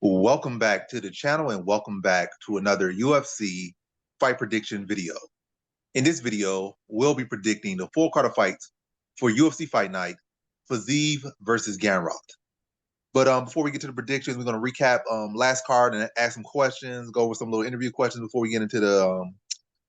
Welcome back to the channel and welcome back to another UFC fight prediction video. In this video, we'll be predicting the full card of fights for UFC Fight Night, Fiziev versus Gamrot. But before we get to the predictions, we're going to recap last card and ask some questions, go over some little interview questions before we get into the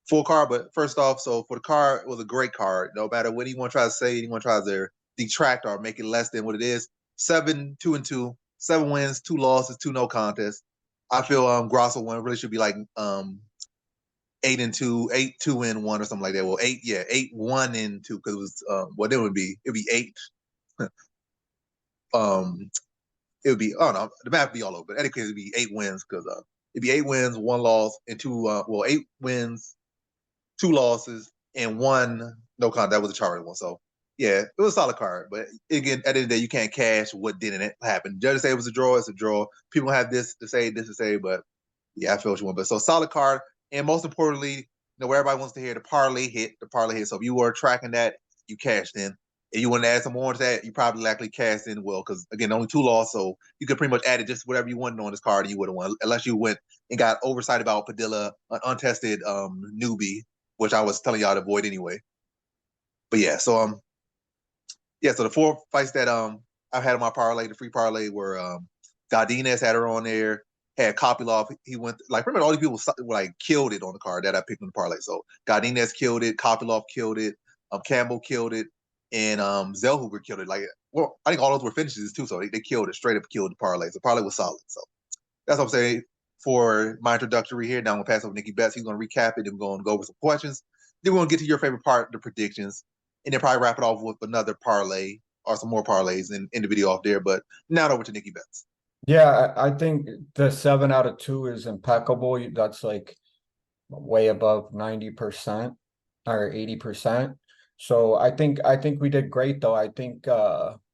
full card. But first off, so for the card, it was a great card. No matter what anyone tries to say, anyone tries to detract or make it less than what it is. 7-2-2, 7 wins, 2 losses, 2 no contests. I feel Grosso one really should be like 8-2, 8-2-1 or something like that. Well, 8-1-2 because it was what it would be. It'd be 8. It would be no, the math would be all over. But in any case, it'd be 8 wins because it'd be 8 wins, 1 loss, and 2 8 wins, 2 losses, and 1 no contest. That was a charted one. So yeah, it was a solid card. But again, at the end of the day, you can't cash what didn't happen. Judges say it was a draw, it's a draw. People have this to say, but yeah, I feel what you want. But so solid card. And most importantly, where everybody wants to hear the parlay hit. So if you were tracking that, you cashed in. If you want to add some more to that, you probably likely cast in well, because again, only 2 lost, so you could pretty much add it just whatever you wanted on this card, and you would have won, unless you went and got oversight about Padilla, an untested newbie, which I was telling y'all to avoid anyway. But yeah, so so the 4 fights that I've had on my parlay, the free parlay, were Godinez had her on there, had Kopylov. He went like pretty much all these people like killed it on the card that I picked on the parlay. So Godinez killed it, Kopylov killed it, Campbell killed it, and Zellhuger killed it. Like, well, I think all those were finishes too, so they killed it, straight up killed the parlay. So parlay was solid. So that's what I'm saying for my introductory here. Now I'm gonna pass over to NickyBets. He's gonna recap it, and we're gonna go over some questions. Then we're gonna get to your favorite part, the predictions, and then probably wrap it off with another parlay or some more parlays and end the video off there. But now over to NickyBets. Yeah, I think the 7 out of 2 is impeccable. That's like way above 90% or 80%. So I think we did great though. I think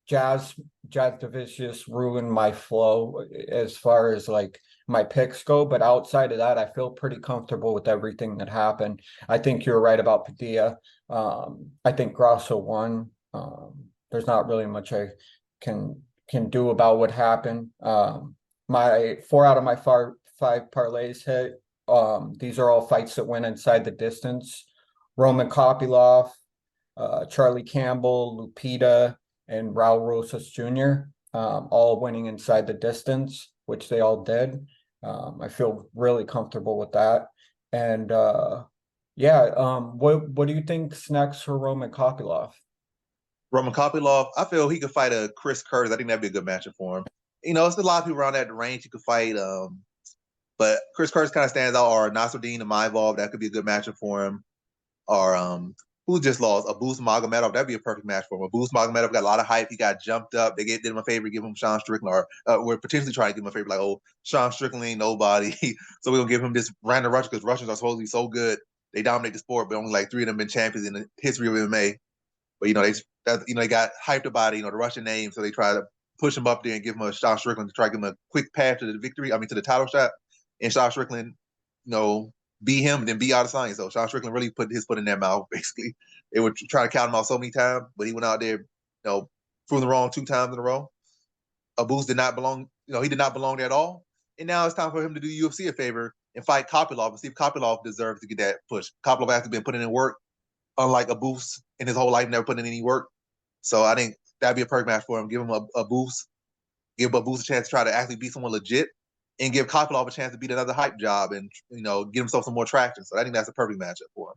Jazz Divicious ruined my flow as far as like my picks go, but outside of that, I feel pretty comfortable with everything that happened. I think you're right about Padilla. I think Grosso won. There's not really much I can do about what happened. My 4 out of my 5 parlays hit. These are all fights that went inside the distance. Roman Kopylov, Charlie Campbell, Lupita, and Raul Rosas Jr. All winning inside the distance, which they all did. I feel really comfortable with that. And what do you think's next for Roman Kopylov? Roman Kopylov, I feel he could fight a Chris Curtis. I think that'd be a good matchup for him. It's a lot of people around that range you could fight. But Chris Curtis kind of stands out, or Nasruddin Imavov, that could be a good matchup for him. Or who just lost? Abus Magomedov, that'd be a perfect match for him. Abus Magomedov got a lot of hype. He got jumped up. They did him a favor, give him Sean Strickland, or we're potentially trying to give him a favor, like, oh, Sean Strickland ain't nobody. So we're gonna give him this random Russian because Russians are supposed to be so good. They dominate the sport, but only like 3 of them been champions in the history of MMA. But they got hyped about it, the Russian name, so they try to push him up there and give him a Sean Strickland to try to give him a quick path to the victory. I mean, to the title shot. And Sean Strickland, beat him and then beat Adesanya. So Sean Strickland really put his foot in their mouth, basically. They were trying to count him out so many times, but he went out there, proven wrong 2 times in a row. Abus did not belong, he did not belong there at all. And now it's time for him to do UFC a favor and fight Kopylov and see if Kopylov deserves to get that push. Kopylov has been putting in work, unlike Abus in his whole life, never putting in any work. So I think that'd be a perfect match for him. Give him a boost, give Abus a chance to try to actually beat someone legit, and give Kopylov a chance to beat another hype job and, get himself some more traction. So I think that's a perfect matchup for him.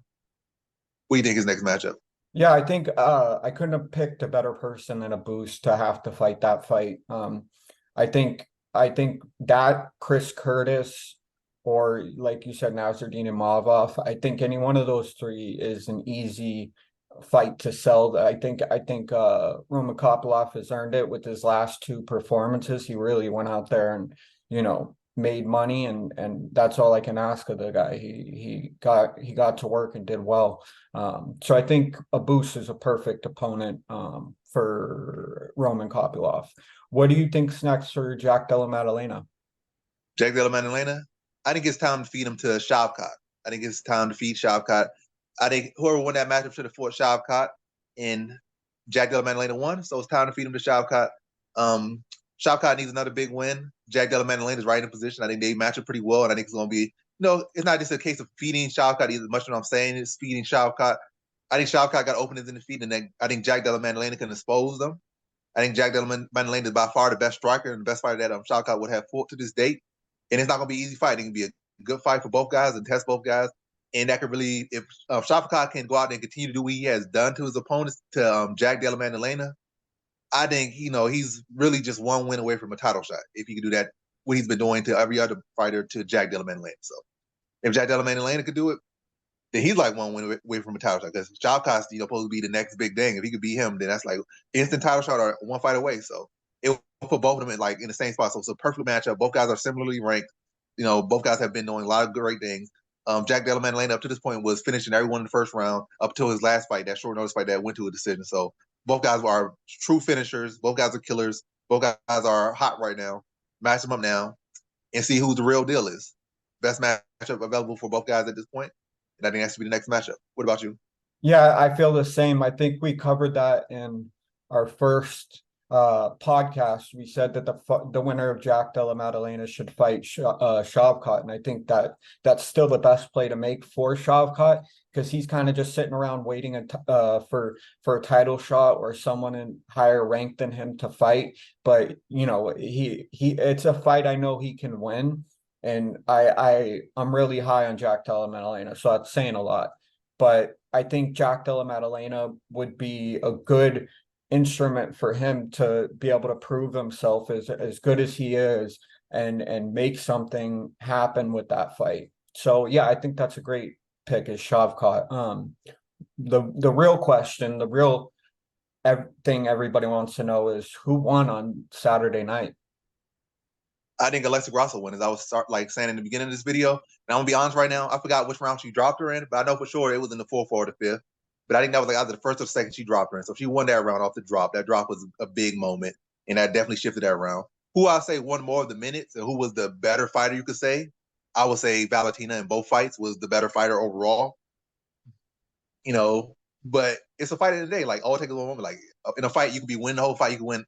What do you think his next matchup? Yeah, I think I couldn't have picked a better person than Abus to have to fight that fight. I think that Chris Curtis, or like you said, Nasruddin Imavov, I think any one of those 3 is an easy fight to sell. I think Roman Kopylov has earned it with his last 2 performances. He really went out there and made money, and that's all I can ask of the guy. He got to work and did well. So I think Abus is a perfect opponent for Roman Kopylov. What do you think's next for Jack Della Maddalena? Jack Della Maddalena, I think it's time to feed him to Shavkat. I think it's time to feed Shavkat. I think whoever won that matchup should have fought Shavkat, and Jack Della Maddalena won, so it's time to feed him to Shavkat. Shavkat needs another big win. Jack Della Maddalena is right in position. I think they match up pretty well, and I think it's going to be, it's not just a case of feeding Shavkat either. Much of what I'm saying is feeding Shavkat. I think Shavkat got openings in the feet, and then I think Jack Della Maddalena can expose them. I think Jack Della Maddalena is by far the best striker and the best fighter that Shavkat would have fought to this date. And it's not going to be an easy fight. It can be a good fight for both guys and test both guys. And that could really, if Shavkat can go out there and continue to do what he has done to his opponents, to Jack Della Maddalena, I think, he's really just one win away from a title shot. If he can do that, what he's been doing to every other fighter to Jack Della Maddalena. So if Jack Della Maddalena could do it, then he's like one win away from a title shot. Because Shavkat's, supposed to be the next big thing. If he could beat him, then that's like instant title shot or one fight away. So it will put both of them in the same spot. So it's a perfect matchup. Both guys are similarly ranked. Both guys have been doing a lot of great things. Jack Della Maddalena up to this point was finishing everyone in the first round up till his last fight, that short notice fight that went to a decision. So both guys are true finishers. Both guys are killers. Both guys are hot right now. Match them up now and see who the real deal is. Best matchup available for both guys at this point. And I think that should be the next matchup. What about you? Yeah, I feel the same. I think we covered that in our first podcast. We said that the winner of Jack Della Maddalena should fight Shavkat, and I think that's still the best play to make for Shavkat, because he's kind of just sitting around waiting for a title shot or someone in higher rank than him to fight. But he it's a fight I know he can win, and I'm really high on Jack Della Maddalena, so that's saying a lot. But I think Jack Della Maddalena would be a good instrument for him to be able to prove himself as good as he is and make something happen with that fight. So yeah, I think that's a great pick, is Shavkat. The real question, the real thing everybody wants to know is who won on Saturday night. I think Alexa Grasso won, as I was saying in the beginning of this video. And I'm gonna be honest right now, I forgot which round she dropped her in, but I know for sure it was in the fourth or the fifth. But I think that was either the first or the second she dropped her in. So she won that round off the drop. That drop was a big moment, and that definitely shifted that round. Who I say won more of the minutes and who was the better fighter, you could say, I would say Valentina in both fights was the better fighter overall. But it's a fight of the day. Like, all it takes a little moment. Like, in a fight, you can be winning the whole fight. You can win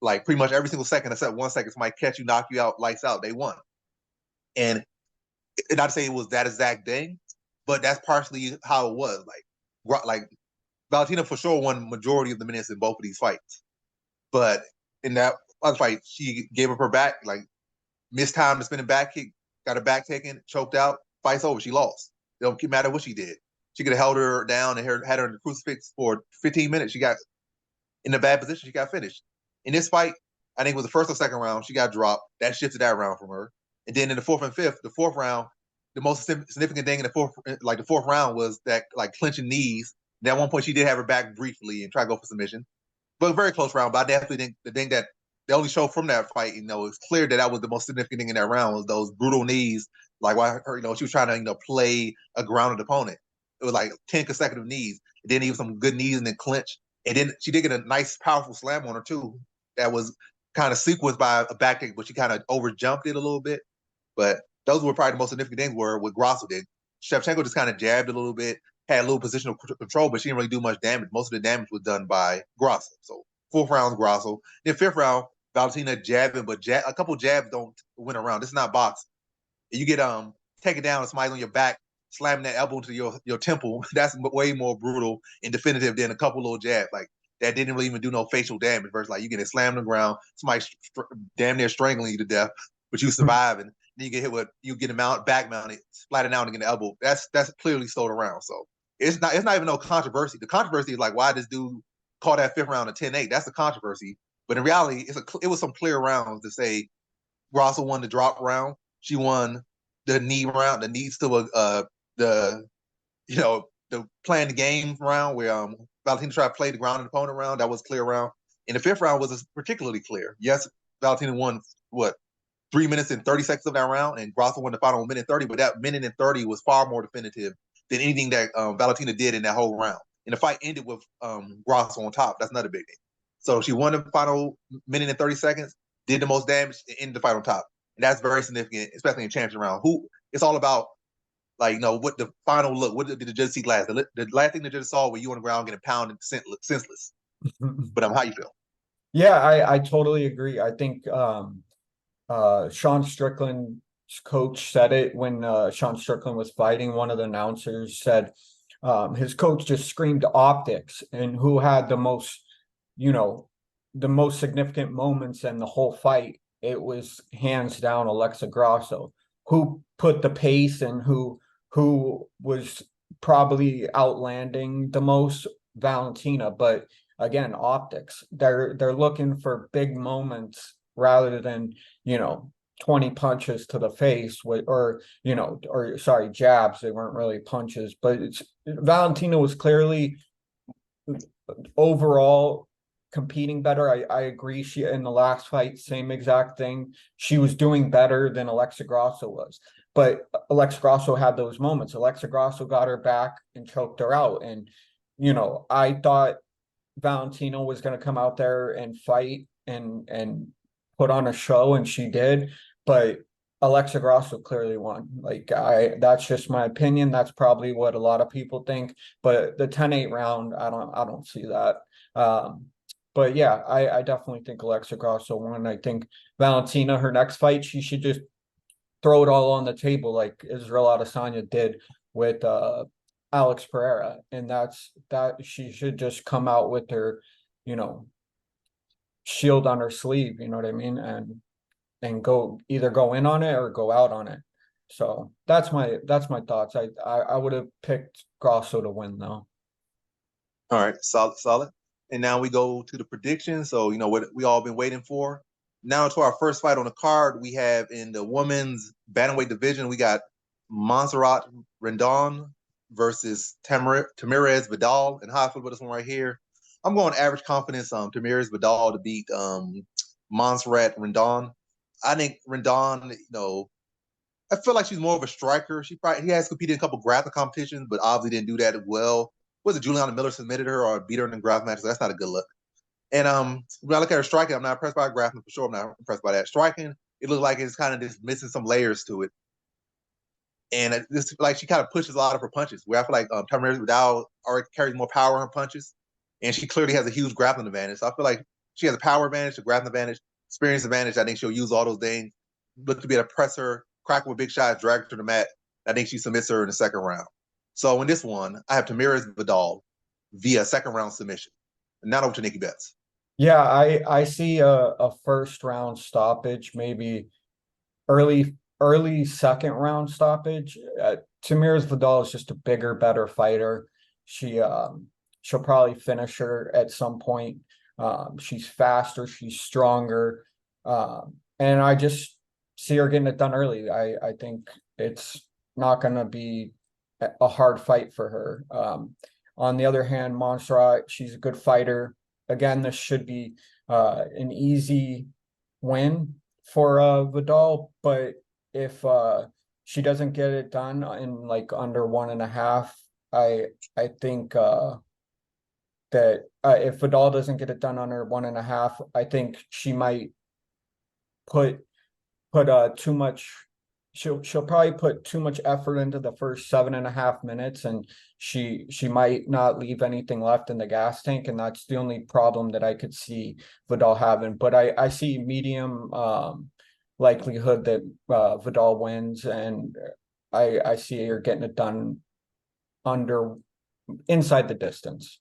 like pretty much every single second except 1 second. Somebody catch you, knock you out, lights out. They won. And not to say it was that exact thing, but that's partially how it was. Like Valentina for sure won majority of the minutes in both of these fights. But in that other fight, she gave up her back, like missed time to spin a back kick, got her back taken, choked out, fight's over. She lost. It don't matter what she did. She could have held her down and had her in the crucifix for 15 minutes. She got in a bad position. She got finished. In this fight, I think it was the first or second round, she got dropped. That shifted that round from her. And then in the fourth and fifth, the fourth round, the most significant thing in the fourth round was that clinching knees. And at one point, she did have her back briefly and try to go for submission, but a very close round. But I definitely think the thing that the only show from that fight, it's clear that was the most significant thing in that round was those brutal knees. Like, why her, she was trying to play a grounded opponent. It was like 10 consecutive knees, and then even some good knees and then clinch. And then she did get a nice, powerful slam on her too. That was kind of sequenced by a back kick, but she kind of overjumped it a little bit. But those were probably the most significant things were what Grasso did. Shevchenko just kind of jabbed a little bit, had a little positional control, but she didn't really do much damage. Most of the damage was done by Grasso. So fourth round, Grasso. Then fifth round, Valentina jabbing, but a couple jabs don't win a round. This is not boxing. You get taken down and somebody's on your back, slamming that elbow into your temple. That's way more brutal and definitive than a couple little jabs. Like, that didn't really even do no facial damage versus like you getting slammed on the ground, somebody damn near strangling you to death, but you surviving. Then you get hit with back mounted, splatting out and get the elbow. That's clearly slowed around. So it's not even no controversy. The controversy is like why this dude called that fifth round a 10-8. That's the controversy. But in reality, it was some clear rounds to say Grasso won the drop round. She won the knee round. The knee still the playing the game round where Valentina tried to play the grounded opponent round. That was clear round. And the fifth round was particularly clear. Yes, Valentina won 3 minutes and 30 seconds of that round, and Grasso won the final minute 30, but that minute and 30 was far more definitive than anything that Valentina did in that whole round. And the fight ended with Grasso on top. That's another big thing. So she won the final minute and 30 seconds, did the most damage, and ended the fight on top. And that's very significant, especially in championship round. It's all about, what the final look, what did the judge see last? The last thing the judge saw were you on the ground getting pounded senseless. But how you feel? Yeah, I totally agree. I think Sean Strickland's coach said it when Sean Strickland was fighting. One of the announcers said his coach just screamed optics, and who had the most, you know, the most significant moments in the whole fight. It was hands down Alexa Grasso, who put the pace and who was probably outlanding the most, Valentina. But again, optics. They're looking for big moments rather than, 20 punches to the face or sorry, jabs. They weren't really punches, but Valentina was clearly overall competing better. I agree. She in the last fight, same exact thing. She was doing better than Alexa Grasso was. But Alexa Grasso had those moments. Alexa Grasso got her back and choked her out. And, I thought Valentina was going to come out there and fight and put on a show, and she did. But Alexa Grasso clearly won. That's just my opinion. That's probably what a lot of people think. But the 10-8 round, I don't see that. But yeah, I definitely think Alexa Grasso won. I think Valentina, her next fight, she should just throw it all on the table like Israel Adesanya did with Alex Pereira, and that she should just come out with her, you know, shield on her sleeve. You know what I mean? And go in on it or go out on it. So that's my thoughts. I would have picked Grosso to win though. All right, solid, solid. And now we go to the predictions. So, what we all been waiting for. Now to our first fight on the card, we have in the women's bantamweight division, we got Montserrat Rendon versus Tamirez Vidal. And how I feel about this one right here. I'm going average confidence Tamirez Vidal to beat Montserrat Rendon. I think Rendon, I feel like she's more of a striker. He has competed in a couple grappling competitions, but obviously didn't do that well. Was it Juliana Miller submitted her or beat her in the grappling match? So that's not a good look. And when I look at her striking, I'm not impressed by her grappling for sure. I'm not impressed by that. Striking, it looks like it's kind of just missing some layers to it. And this like she kind of pushes a lot of her punches. Where I feel like Tamirez Vidal already carries more power in her punches, and she clearly has a huge grappling advantage. So I feel like she has a power advantage, a grappling advantage, experience advantage. I think she'll use all those things. Look to be able to press her, crack her with big shots, drag her to the mat. I think she submits her in the second round. So in this one, I have Tamirez Vidal via second round submission. And now over to NickyBets. Yeah, I see a first round stoppage, maybe early second round stoppage. Tamirez Vidal is just a bigger, better fighter. She'll probably finish her at some point. She's faster, she's stronger, and I just see her getting it done early. I think it's not going to be a hard fight for her. On the other hand, Montserrat, she's a good fighter. Again, this should be an easy win for Vidal, but if she doesn't get it done in like under 1.5, I think that if Vidal doesn't get it done under 1.5, I think she might put too much. She'll probably put too much effort into the first 7.5 minutes, and she might not leave anything left in the gas tank, and that's the only problem that I could see Vidal having. But I see medium likelihood that Vidal wins, and I see her getting it done inside the distance.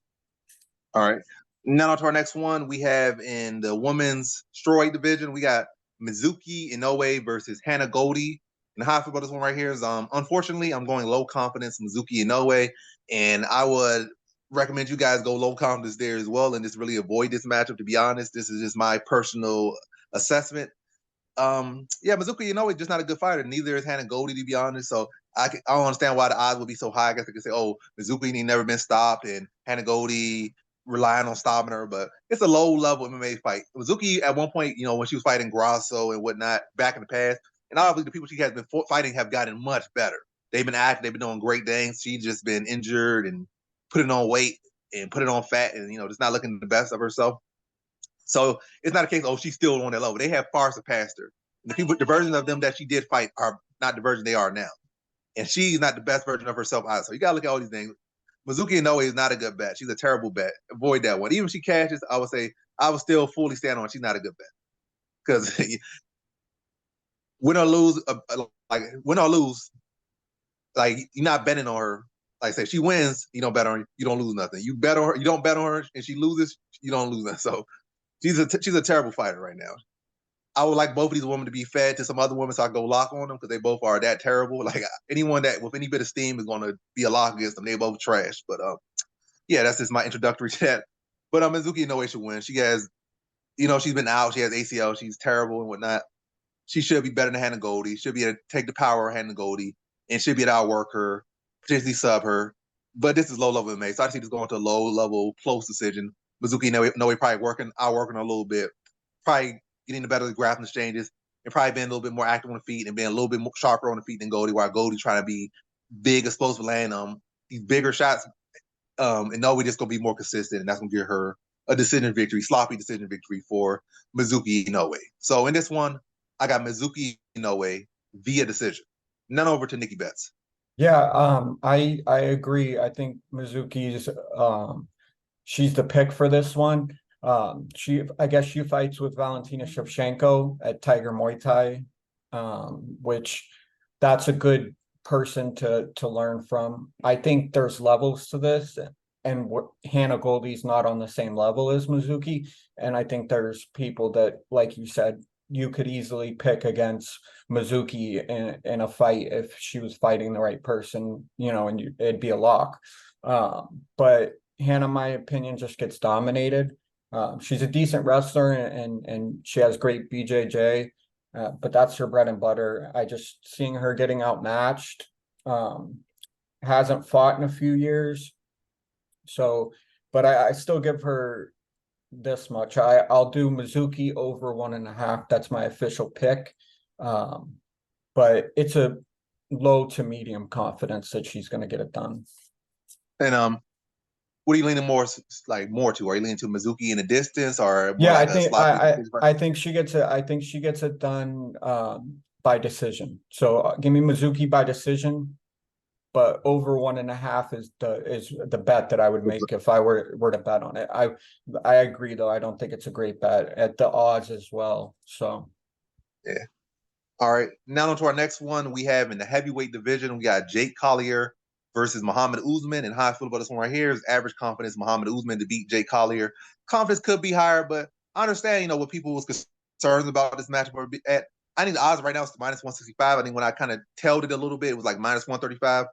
All right. Now to our next one, we have in the women's strawweight division, we got Mizuki Inoue versus Hannah Goldy. And how I feel about this one right here is, unfortunately, I'm going low confidence Mizuki Inoue, and I would recommend you guys go low confidence there as well and just really avoid this matchup. To be honest, this is just my personal assessment. Yeah, Mizuki Inoue is just not a good fighter. Neither is Hannah Goldy, to be honest. So I don't understand why the odds would be so high. I guess I could say, oh, Mizuki ain't never been stopped, and Hannah Goldy relying on stopping her, but it's a low level MMA fight. Mizuki at one point, when she was fighting Grasso and whatnot back in the past, and obviously the people she has been fighting have gotten much better. They've been acting, they've been doing great things. She's just been injured and putting on weight and putting on fat and, just not looking the best of herself. So it's not a case, oh, she's still on that level. They have far surpassed her. And the version of them that she did fight are not the version they are now. And she's not the best version of herself either. So you got to look at all these things. Mizuki Inoue is not a good bet. She's a terrible bet. Avoid that one. Even if she cashes, I would say I would still fully stand on she's not a good bet because win or lose, win or lose, like you're not betting on her. Like I say, she wins, you don't bet on her, you don't lose nothing. You bet on her, you don't bet on her, and she loses, you don't lose nothing. So she's a terrible fighter right now. I would like both of these women to be fed to some other women so I go lock on them because they both are that terrible. Like anyone that with any bit of steam is going to be a lock against them. They both trash. But yeah, that's just my introductory to that. But Mizuki Inoue should win. She has, she's been out. She has ACL. She's terrible and whatnot. She should be better than Hannah Goldy. Should be able to take the power of Hannah Goldy and should be able to outwork her, potentially sub her. But this is low level MMA, so I see this going to a low level close decision. Mizuki Inoue probably outworking her a little bit, probably getting the better of the grappling exchanges, and probably being a little bit more active on the feet and being a little bit more sharper on the feet than Goldy, while Goldy's trying to be big, explosive, land these bigger shots. And Inoue just gonna be more consistent, and that's gonna give her a decision victory, sloppy decision victory for Mizuki Inoue. So in this one, I got Mizuki Inoue via decision. None over to NickyBets. Yeah, I agree. I think Mizuki's she's the pick for this one. I guess she fights with Valentina Shevchenko at Tiger Muay Thai, which that's a good person to learn from. I think there's levels to this, and Hannah Goldy's not on the same level as Mizuki, and I think there's people that, like you said, you could easily pick against Mizuki in a fight if she was fighting the right person, and it'd be a lock. But Hannah, in my opinion, just gets dominated. She's a decent wrestler and she has great BJJ, but that's her bread and butter. I just seeing her getting outmatched. Hasn't fought in a few years, so but I still give her this much. I'll do Mizuki over 1.5. That's my official pick. But it's a low to medium confidence that she's going to get it done. And what are you leaning more to? Are you leaning to Mizuki in the distance, or yeah? I think she gets it. I think she gets it done by decision. So give me Mizuki by decision, but over 1.5 is the bet that I would make if I were to bet on it. I agree though. I don't think it's a great bet at the odds as well. So yeah. All right. Now on to our next one. We have in the heavyweight division, we got Jake Collier versus Muhammad Usman. And how I feel about this one right here is average confidence Muhammad Usman to beat Jake Collier. Confidence could be higher, but I understand, what people was concerned about this matchup at. I think the odds right now is minus 165. I think when I kind of tailed it a little bit, it was like minus 135.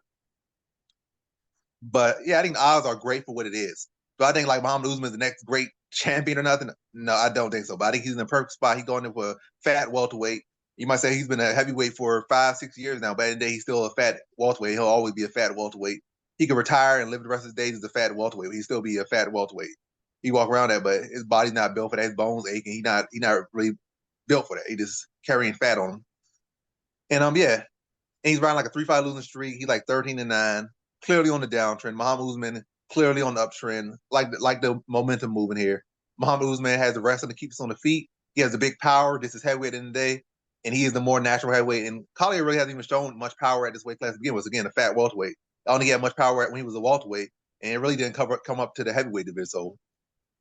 But yeah, I think the odds are great for what it is. So I think like Muhammad Usman is the next great champion or nothing. No, I don't think so. But I think he's in the perfect spot. He's going in for a fat welterweight. You might say he's been a heavyweight for 5-6 years now, but at the end of the day, he's still a fat welterweight. He'll always be a fat welterweight. He could retire and live the rest of his days as a fat welterweight, but he'll still be a fat welterweight. He walk around that, but his body's not built for that. His bones aching. He not really built for that. He just carrying fat on him. And yeah, and he's riding like a 3-5 losing streak. He's like 13-9, clearly on the downtrend. Muhammad Usman clearly on the uptrend, like the momentum moving here. Muhammad Usman has the wrestling to keep us on the feet. He has the big power. This is heavyweight in the day. And he is the more natural heavyweight. And Collier really hasn't even shown much power at this weight class to begin with. Again, a fat welterweight. I only had much power when he was a welterweight, and it really didn't come up to the heavyweight division. So,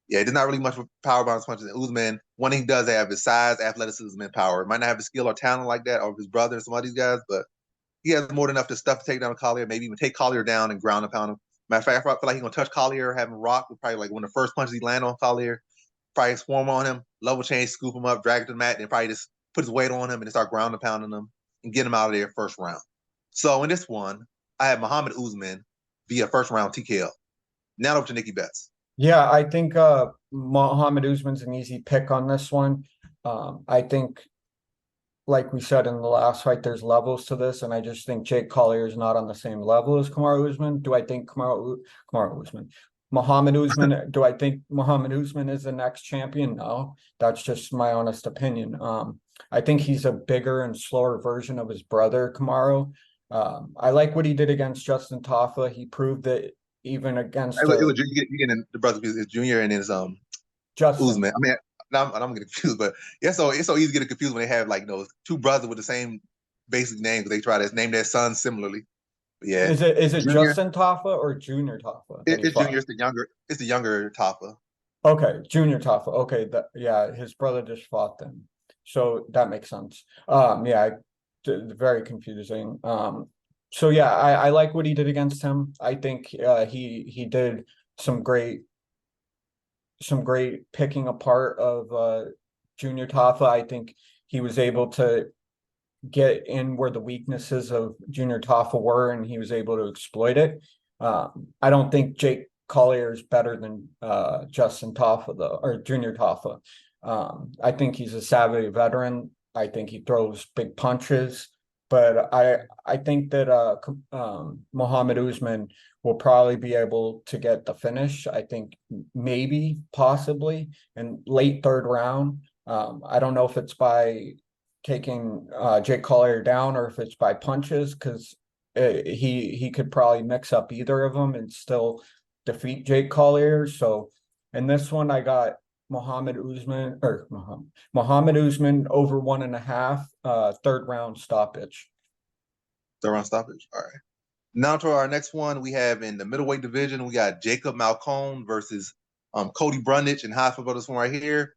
yeah, there's not really much power behind his punches. And Usman, one thing he does have is size, athleticism, and power. Might not have the skill or talent like that, or his brother and some of these guys, but he has more than enough stuff to take down Collier, maybe even take Collier down and ground and pound him. Matter of fact, I feel like he's going to touch Collier, have him rock, probably like one of the first punches he land on Collier, probably swarm on him, level change, scoop him up, drag him to the mat, and probably just put his weight on him and then start ground and pounding him and get him out of there first round. So in this one, I have Muhammad Usman via first round TKO. Now over to NickyBets. Yeah, I think Muhammad Usman's an easy pick on this one. I think, like we said in the last fight, there's levels to this, and I just think Jake Collier is not on the same level as Kamaru Usman. Do I think Muhammad Usman, do I think Muhammad Usman is the next champion? No, that's just my honest opinion. I think he's a bigger and slower version of his brother, Kamaru. I like what he did against Justin Tafa. He proved that even against you getting the brother is Junior and his Justin. Usman. I mean, I'm getting confused, but yeah, so it's so easy to get confused when they have like two brothers with the same basic name because they try to name their sons similarly. But yeah, is it Junior? Justin Tafa or Junior Tafa? It's Junior. It's the younger Tafa. Okay, Junior Taffa. Okay, yeah, his brother just fought them, so that makes sense. Yeah, very confusing. So yeah, I like what he did against him. I think he did some great picking apart of Junior Taffa. I think he was able to get in where the weaknesses of Junior Taffa were, and he was able to exploit it. I don't think Jake Collier is better than Justin Taffa though, or Junior Taffa. I think he's a savvy veteran. I think he throws big punches, but I think that Muhammad Usman will probably be able to get the finish. I think maybe possibly in late third round. I don't know if it's by taking Jake Collier down or if it's by punches, because he could probably mix up either of them and still defeat Jake Collier. So in this one, I got Muhammad Usman over 1.5, third round stoppage. Third round stoppage. All right. Now to our next one, we have in the middleweight division, we got Jacob Malkoun versus Cody Brundage, and how I feel about this one right here.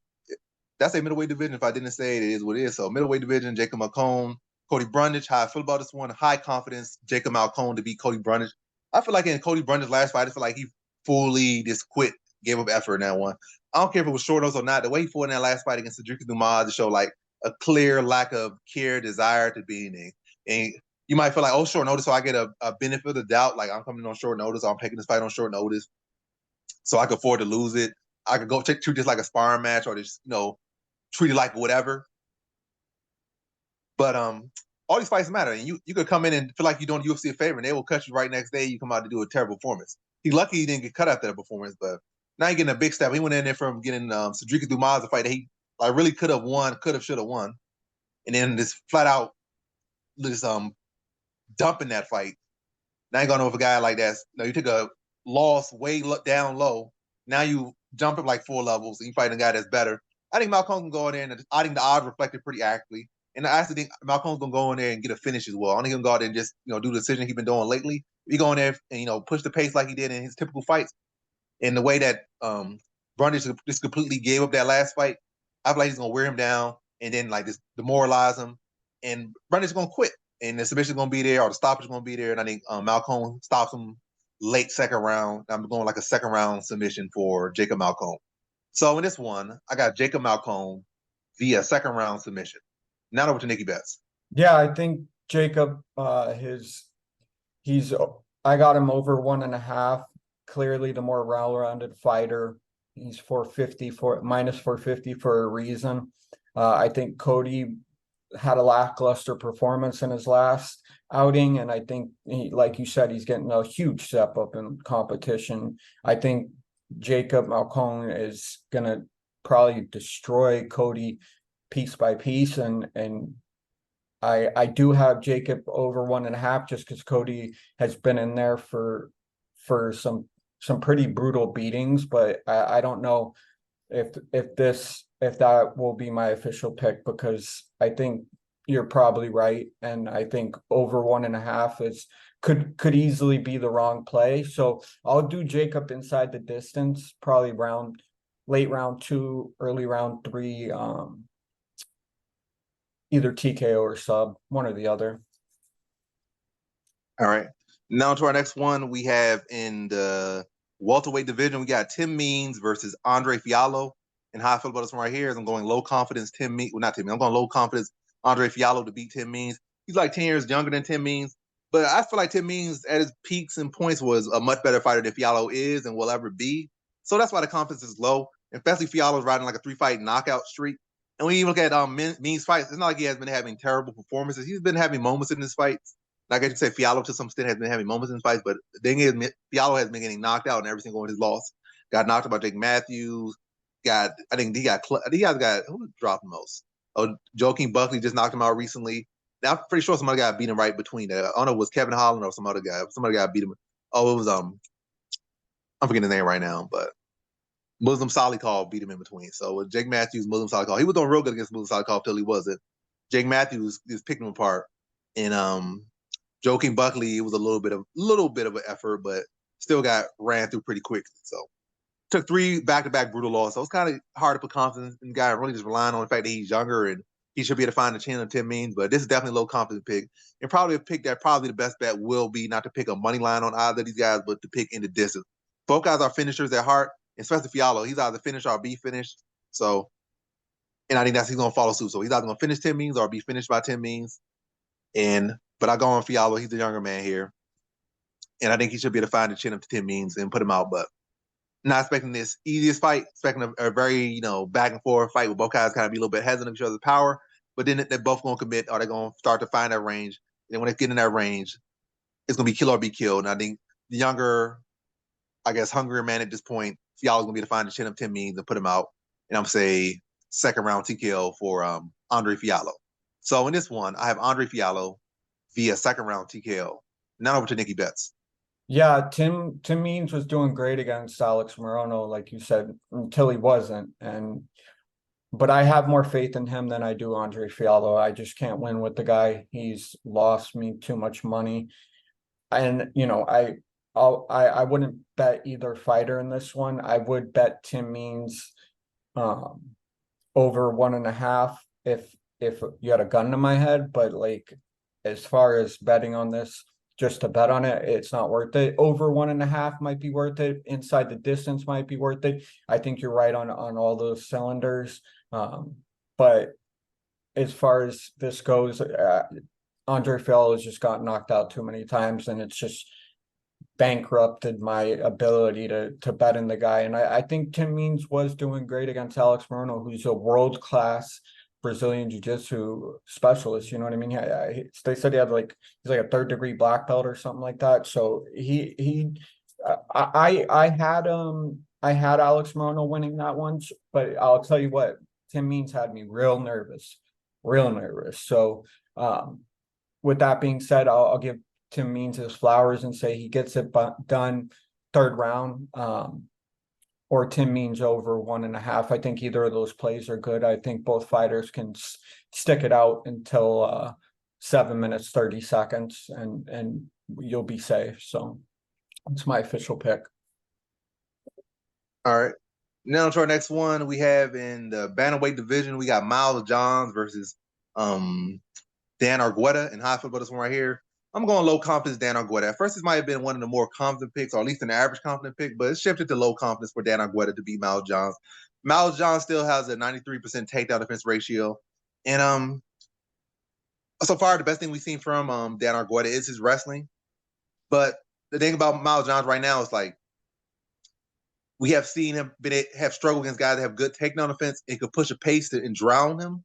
That's a middleweight division. If I didn't say it, it is what it is. So middleweight division, Jacob Malkoun, Cody Brundage. How I feel about this one, high confidence, Jacob Malkoun to beat Cody Brundage. I feel like in Cody Brundage's last fight, I feel like he fully just quit, gave up effort in that one. I don't care if it was short notice or not. The way he fought in that last fight against Cedric Dumas to show like a clear lack of care, desire to be in it. And you might feel like, oh, short notice, so I get a benefit of the doubt. Like I'm coming on short notice, I'm taking this fight on short notice, so I could afford to lose it. I could go treat this like a sparring match, or just treat it like whatever. But all these fights matter, and you could come in and feel like you're doing UFC a favor, and they will cut you right next day. You come out to do a terrible performance. He's lucky he didn't get cut after that performance, but now he's getting a big step. He went in there from getting Cedric Dumas a fight that he like really could have won, should have won, and then this flat out just dumping that fight. Now you're going over a guy like that. You took a loss way down low. Now you jump up like 4 levels and you fight a guy that's better. I think Malkoun can go in there, and I think the odds reflected pretty accurately. And I actually think Malkoun's gonna go in there and get a finish as well. I think he's gonna go out there and just do the decision he's been doing lately. If he go in there and push the pace like he did in his typical fights, in the way that Brundage just completely gave up that last fight, I feel like he's gonna wear him down and then like just demoralize him. And Brundage is gonna quit, and the submission is gonna be there, or the stoppage is gonna be there. And I think Malkoun stops him late second round. I'm going like a second round submission for Jacob Malkoun. So in this one, I got Jacob Malkoun via second round submission. Now over to NickyBets. Yeah, I think Jacob, he's I got him over 1.5. Clearly the more well-rounded fighter. He's 450 for minus 450 for a reason. I think Cody had a lackluster performance in his last outing, and I think like you said, he's getting a huge step up in competition. I think Jacob Malkoun is gonna probably destroy Cody piece by piece, and I do have Jacob over 1.5 just because Cody has been in there for some pretty brutal beatings, but I don't know if that will be my official pick, because I think you're probably right, and I think over 1.5 could easily be the wrong play. So I'll do Jacob inside the distance, probably late round 2, early round 3. Either TKO or sub, one or the other. All right. Now to our next one, we have in the welterweight division, we got Tim Means versus Andre Fialho. And how I feel about this one right here is I'm going low confidence Tim Means. Well, not Tim Means. I'm going low confidence Andre Fialho to beat Tim Means. He's like 10 years younger than Tim Means. But I feel like Tim Means at his peaks and points was a much better fighter than Fialho is and will ever be. So that's why the confidence is low. Especially Fialho's riding like a 3-fight knockout streak. And when you look at Means' fights, it's not like he has been having terrible performances. He's been having moments in his fights. Like I should say, Fialho to some extent has been having moments in his fights, but the thing is, Fialho has been getting knocked out in every single one of his losses. Got knocked out by Jake Matthews. I think he got who dropped the most? Oh, Joaquin Buckley just knocked him out recently. Now I'm pretty sure somebody got beat him right between that. I don't know if it was Kevin Holland or some other guy. Somebody got beat him. Oh, it was I'm forgetting his name right now, but Muslim Salikov beat him in between. So with Jake Matthews, Muslim Salikov, he was doing real good against Muslim Salikov till he wasn't. Jake Matthews just picked him apart, and Joaquin Buckley, it was a little bit of an effort, but still got ran through pretty quickly. So took 3 back-to-back brutal losses. So it's kind of hard to put confidence in the guy. Really just relying on the fact that he's younger and he should be able to find the chin of Tim Means. But this is definitely a low confidence pick. And probably a pick that probably the best bet will be not to pick a money line on either of these guys, but to pick in the distance. Both guys are finishers at heart, especially Fialho. He's either finished or be finished. So, and I think he's going to follow suit. So he's either going to finish Tim Means or be finished by Tim Means. But I go on Fialho. He's the younger man here. And I think he should be able to find the chin of Tim Means and put him out. But not expecting this easiest fight, expecting a very, back and forth fight with both guys kind of be a little bit hesitant of each other's power, but then they're both going to commit or they're going to start to find that range. And when they get in that range, it's going to be kill or be killed. And I think the younger, I guess, hungrier man at this point, Fialho's going to be able to find the chin of Tim Means and put him out. And I'm going to say second round TKO for Andre Fialho. So in this one, I have Andre Fialho via second round TKO. Now over to NickyBets. Yeah, Tim Means was doing great against Alex Morono, like you said, until he wasn't. But I have more faith in him than I do Andre Fialho. I just can't win with the guy. He's lost me too much money. And I wouldn't bet either fighter in this one. I would bet Tim Means over 1.5 if you had a gun to my head, but like as far as betting on this, just to bet on it, it's not worth it. Over 1.5 might be worth it. Inside the distance might be worth it. I think you're right on all those cylinders. But as far as this goes, Andre Fialho has just got knocked out too many times, and it's just bankrupted my ability to bet in the guy. And I think Tim Means was doing great against Alex Morono, who's a world-class Brazilian Jiu-Jitsu specialist. You know what I mean? They said he's like a 3rd degree black belt or something like that. So I had Alex Morono winning that one, but I'll tell you what, Tim Means had me real nervous. So with that being said, I'll give Tim Means his flowers and say he gets it done 3rd round. Or Tim Means over 1.5. I think either of those plays are good. I think both fighters can stick it out until 7 minutes, 30 seconds, and you'll be safe. So that's my official pick. All right. Now to our next one. We have in the bantamweight division, we got Miles Johns versus Dan Argueta in high football. This one right here. I'm going low confidence Dan Argueta. At first, this might have been one of the more confident picks, or at least an average confident pick, but it's shifted to low confidence for Dan Argueta to beat Miles Johns. Miles Johns still has a 93% takedown defense ratio. And so far, the best thing we've seen from Dan Argueta is his wrestling. But the thing about Miles Johns right now is like, we have seen him have struggled against guys that have good takedown defense and could push a pace and drown him.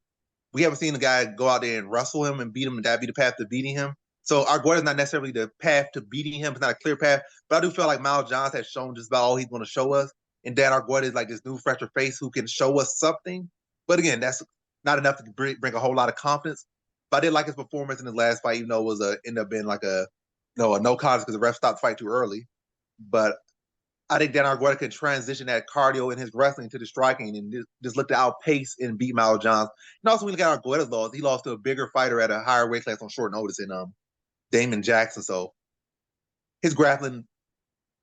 We haven't seen a guy go out there and wrestle him and beat him, and that be the path to beating him. So Argueta is not necessarily the path to beating him. It's not a clear path. But I do feel like Miles Johns has shown just about all he's going to show us. And Dan Argueta is like this new, fresher face who can show us something. But again, that's not enough to bring a whole lot of confidence. But I did like his performance in his last fight, even though it was ended up being like a no contest because the ref stopped the fight too early. But I think Dan Argueta can transition that cardio in his wrestling to the striking and just look to outpace and beat Miles Johns. And also, when you look at Argueta's loss, he lost to a bigger fighter at a higher weight class on short notice in Damon Jackson. So his grappling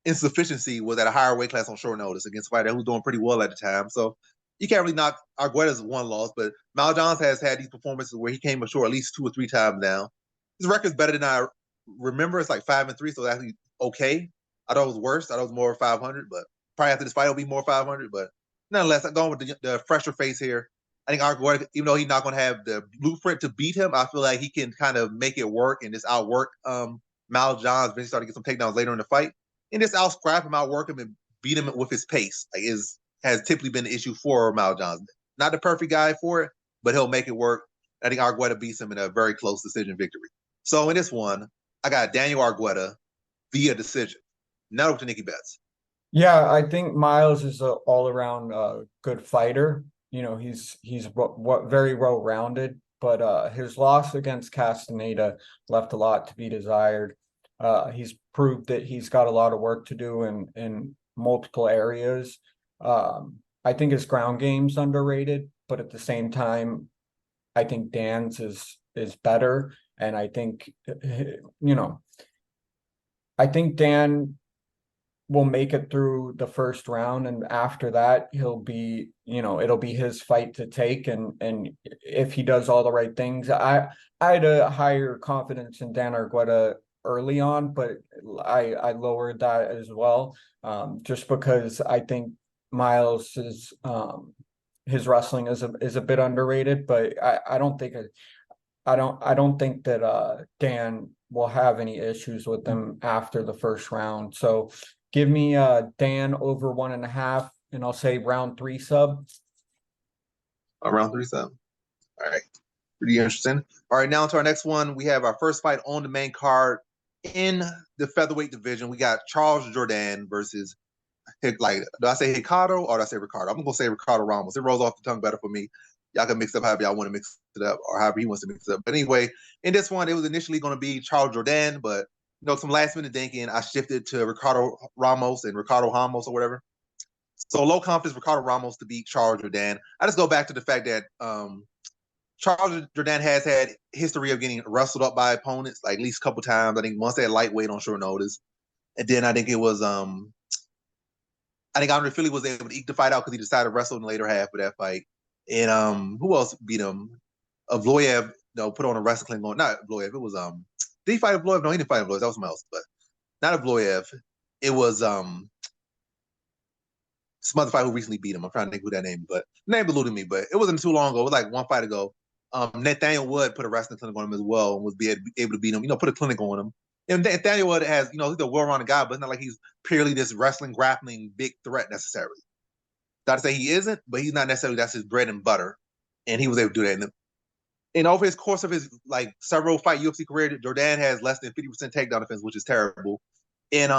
insufficiency was at a higher weight class on short notice against a fighter who was doing pretty well at the time. So you can't really knock Argueta's one loss, but Miles Johns has had these performances where he came ashore at least 2 or 3 times now. His record's better than I remember. It's like 5-3, so that's actually okay. I thought it was worse. I thought it was more 500, but probably after this fight it'll be more 500. But nonetheless, I'm going with the fresher face here. I think Argueta, even though he's not going to have the blueprint to beat him, I feel like he can kind of make it work and just outwork Miles Johns. Eventually start to get some takedowns later in the fight, and just out-scrap him, outwork him, and beat him with his pace. Like has typically been the issue for Miles Johns. Not the perfect guy for it, but he'll make it work. I think Argueta beats him in a very close decision victory. So in this one, I got Daniel Argueta via decision. Now over to NickyBets. Yeah, I think Miles is an all-around good fighter. You know, he's very well-rounded, but his loss against Castaneda left a lot to be desired. He's proved that he's got a lot of work to do in multiple areas. I think his ground game's underrated, but at the same time, I think Dan's is better, and I think I think Dan will make it through the first round, and after that he'll be, it'll be his fight to take, and if he does all the right things, I had a higher confidence in Dan Argueta early on, but I lowered that as well, just because I think Miles is his wrestling is a bit underrated, but I don't think that Dan will have any issues with them after the first round. So give me Dan over 1.5, and I'll say round 3 sub. Around 37. All right. Pretty interesting. All right, now to our next one. We have our first fight on the main card in the featherweight division. We got Charles Jourdain versus, like, do I say Ricardo or do I say Ricardo? I'm going to say Ricardo Ramos. It rolls off the tongue better for me. Y'all can mix it up however y'all want to mix it up, or however he wants to mix it up. But anyway, in this one, it was initially going to be Charles Jourdain, but some last minute thinking, I shifted to Ricardo Ramos and Ricardo Ramos or whatever. So low confidence Ricardo Ramos to beat Charles Jourdain. I just go back to the fact that Charles Jourdain has had history of getting wrestled up by opponents, like at least a couple times. I think once at lightweight on short notice, and then I think it was I think Andre Philly was able to eke the fight out because he decided to wrestle in the later half of that fight. And who else beat him? Vloyev, put on a wrestling going. Not Vloyev. It was did he fight Vloyev? No, he didn't fight Vloyev. That was something else. But not a Vloyev. It was some other fight who recently beat him. I'm trying to think who that name, but name eluded me. But it wasn't too long ago. It was like one fight ago. Nathaniel Wood put a wrestling clinic on him as well and was able to beat him. Put a clinic on him. And Nathaniel Wood has, he's a well-rounded guy, but it's not like he's purely this wrestling, grappling, big threat necessarily. Not to say he isn't, but he's not necessarily, that's his bread and butter. And he was able to do that. And over his course of his several fight UFC career, Jourdain has less than 50% takedown defense, which is terrible. And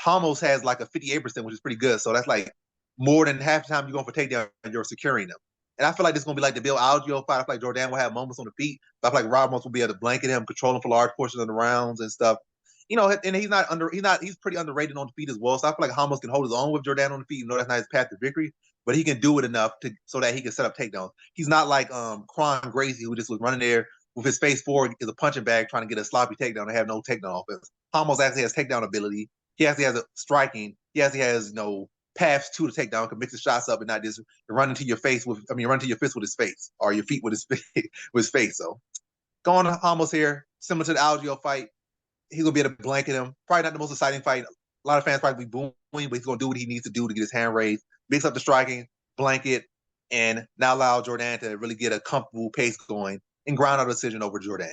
Ramos has like a 58%, which is pretty good. So that's like more than half the time you're going for takedown, you're securing them. And I feel like this is going to be like the Bill Algeo fight. I feel like Jourdain will have moments on the feet, but I feel like Ramos will be able to blanket him, control him for large portions of the rounds and stuff. And he's pretty underrated on the feet as well. So I feel like Ramos can hold his own with Jourdain on the feet, even though that's not his path to victory, but he can do it enough so that he can set up takedowns. He's not like Kron Gracie, who just was running there with his face forward as a punching bag trying to get a sloppy takedown and have no takedown offense. Ramos actually has takedown ability. He actually has a striking. He actually has paths to the takedown, can mix the shots up and not just run into your fist with his face or your feet with his face. So going to Ramos here, similar to the Algeo fight, he's gonna be able to blanket him. Probably not the most exciting fight. A lot of fans probably be booing, but he's gonna do what he needs to do to get his hand raised, mix up the striking, blanket, and now allow Jourdain to really get a comfortable pace going and ground out a decision over Jourdain.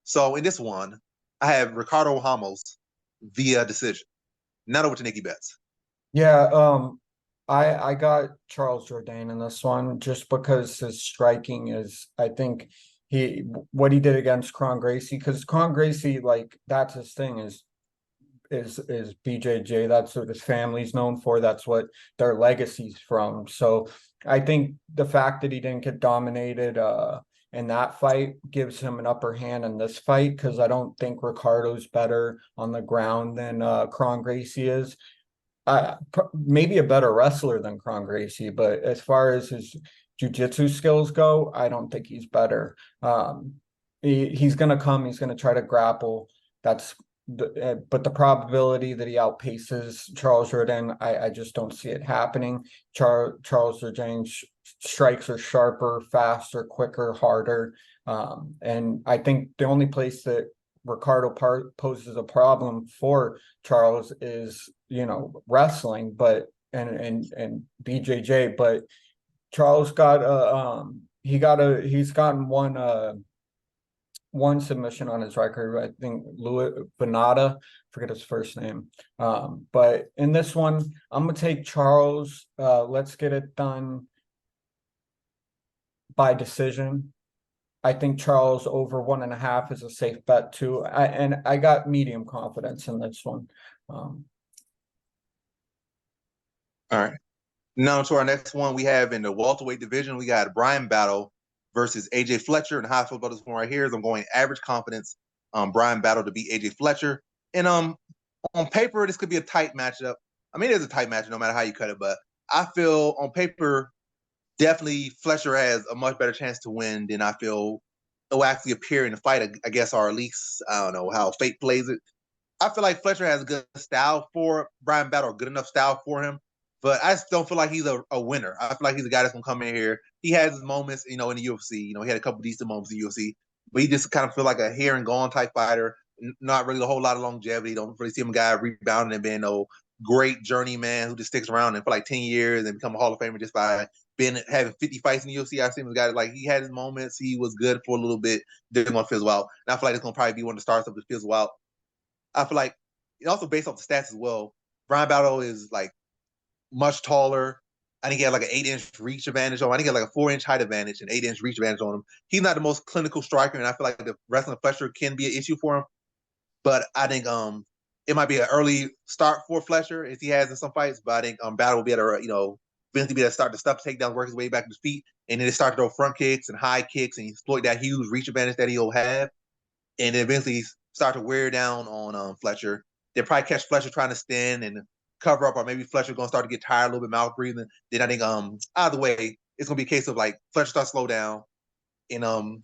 So in this one, I have Ricardo Ramos via decision. Not over to NickyBets. Yeah, I got Charles Jourdain in this one just because his striking is, I think what he did against Kron Gracie, because Kron Gracie, like, that's his thing, is BJJ. That's what his family's known for. That's what their legacy's from. So I think the fact that he didn't get dominated in that fight gives him an upper hand in this fight, because I don't think Ricardo's better on the ground than Kron Gracie is. Maybe a better wrestler than Kron Gracie, but as far as his jiu-jitsu skills go, I don't think he's better. He's going to come, he's going to try to grapple. But the probability that he outpaces Charles Jourdain, I just don't see it happening. Charles Jourdain's strikes are sharper, faster, quicker, harder. And I think the only place that Ricardo poses a problem for Charles is, wrestling, but and BJJ, but Charles he's gotten one submission on his record. I think Louis Venata, forget his first name. But in this one, I'm gonna take Charles. Let's get it done by decision. I think Charles over 1.5 is a safe bet too. I got medium confidence in this one. All right. Now to our next one, we have in the welterweight division, we got Bryan Battle versus AJ Fletcher. And how I feel about this one right here is I'm going average confidence. Bryan Battle to beat AJ Fletcher. And on paper, this could be a tight matchup. I mean, it is a tight matchup no matter how you cut it, but I feel on paper, definitely Fletcher has a much better chance to win than I feel it will actually appear in the fight, I guess, or at least, I don't know how fate plays it. I feel like Fletcher has a good style for Brian Battle, good enough style for him. But I just don't feel like he's a winner. I feel like he's a guy that's gonna come in here. He has his moments, in the UFC. He had a couple decent moments in the UFC, but he just kind of feel like a here and gone type fighter. Not really a whole lot of longevity. Don't really see him a guy rebounding and being no great journeyman who just sticks around and for like 10 years and become a Hall of Famer just by having 50 fights in the UFC. I see him as a guy that, like, he had his moments. He was good for a little bit. Then gonna fizzle out. And I feel like it's gonna probably be one of the starts of the fizzle out. I feel like, also based off the stats as well, Brian Battle is like much taller. I think he had like an 8-inch reach advantage on him. I think he had like a 4-inch height advantage and 8-inch reach advantage on him. He's not the most clinical striker, and I feel like the wrestling Fletcher can be an issue for him. But I think it might be an early start for Fletcher as he has in some fights. But I think Battle will be able to, eventually be able to start to stuff takedowns, work his way back to his feet, and then start to throw front kicks and high kicks and exploit that huge reach advantage that he'll have, and then eventually start to wear down on Fletcher. They'll probably catch Fletcher trying to stand and cover up, or maybe Fletcher's gonna start to get tired, a little bit mouth breathing. Then I think either way, it's gonna be a case of like Fletcher starts to slow down, and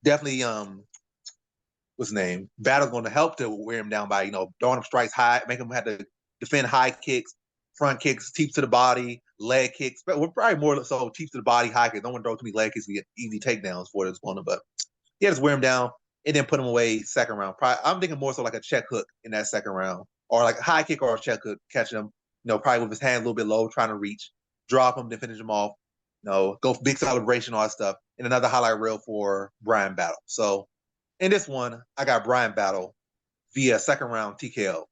definitely what's his name? Battle's going to help to wear him down by throwing him strikes high, make him have to defend high kicks, front kicks, teeps to the body, leg kicks. But we're probably more so teeps to the body, high kicks. Don't want to throw too many leg kicks to get easy takedowns for this opponent. But yeah, just wear him down and then put him away second round. Probably, I'm thinking more so like a check hook in that second round, or like a high kick or a check hook, catching him, probably with his hand a little bit low, trying to reach, drop him, then finish him off. Go for big celebration, all that stuff. And another highlight reel for Brian Battle. So in this one, I got Brian Battle via second round TKO.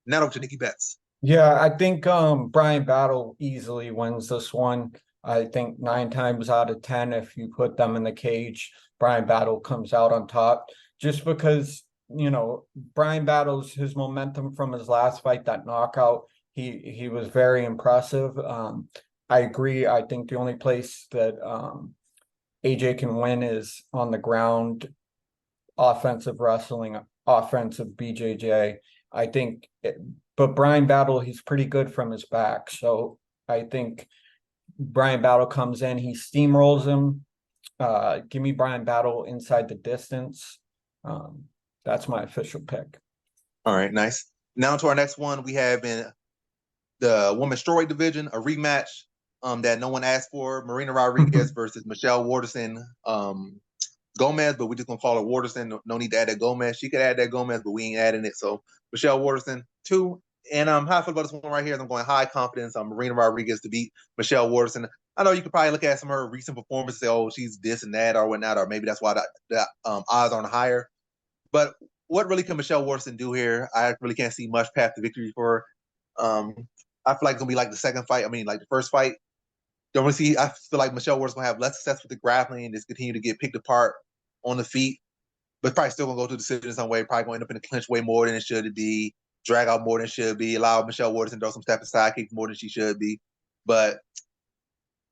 Now over to NickyBets. Yeah, I think Brian Battle easily wins this one. I think 9 times out of 10, if you put them in the cage, Brian Battle comes out on top. Just because, Brian Battle's his momentum from his last fight, that knockout, he was very impressive. I agree. I think the only place that AJ can win is on the ground, offensive wrestling, offensive BJJ. I think, but Brian Battle, he's pretty good from his back. So I think Brian Battle comes in, he steamrolls him. Give me Brian Battle inside the distance. That's my official pick. All right, nice. Now to our next one, we have in the women's strawweight division a rematch that no one asked for: Marina Rodriguez versus Michelle Waterson Gomez, but we're just gonna call her Waterson. No need to add that Gomez. She could add that Gomez, but we ain't adding it. So Michelle Waterson 2. And how I feel about this one right here is I'm going high confidence on Marina Rodriguez to beat Michelle Waterson. I know you could probably look at some of her recent performances, say, oh, she's this and that or whatnot, or maybe that's why the odds aren't higher. But what really can Michelle Waterson do here? I really can't see much path to victory for her. I feel like it's gonna be like the second fight. I mean, like the first fight. Don't really see. I feel like Michelle Waterson's gonna have less success with the grappling and just continue to get picked apart on the feet, but probably still gonna go to decision some way. Probably going to end up in the clinch way more than it should be, drag out more than it should be, allow Michelle Waterson to throw some step aside kicks more than she should be. But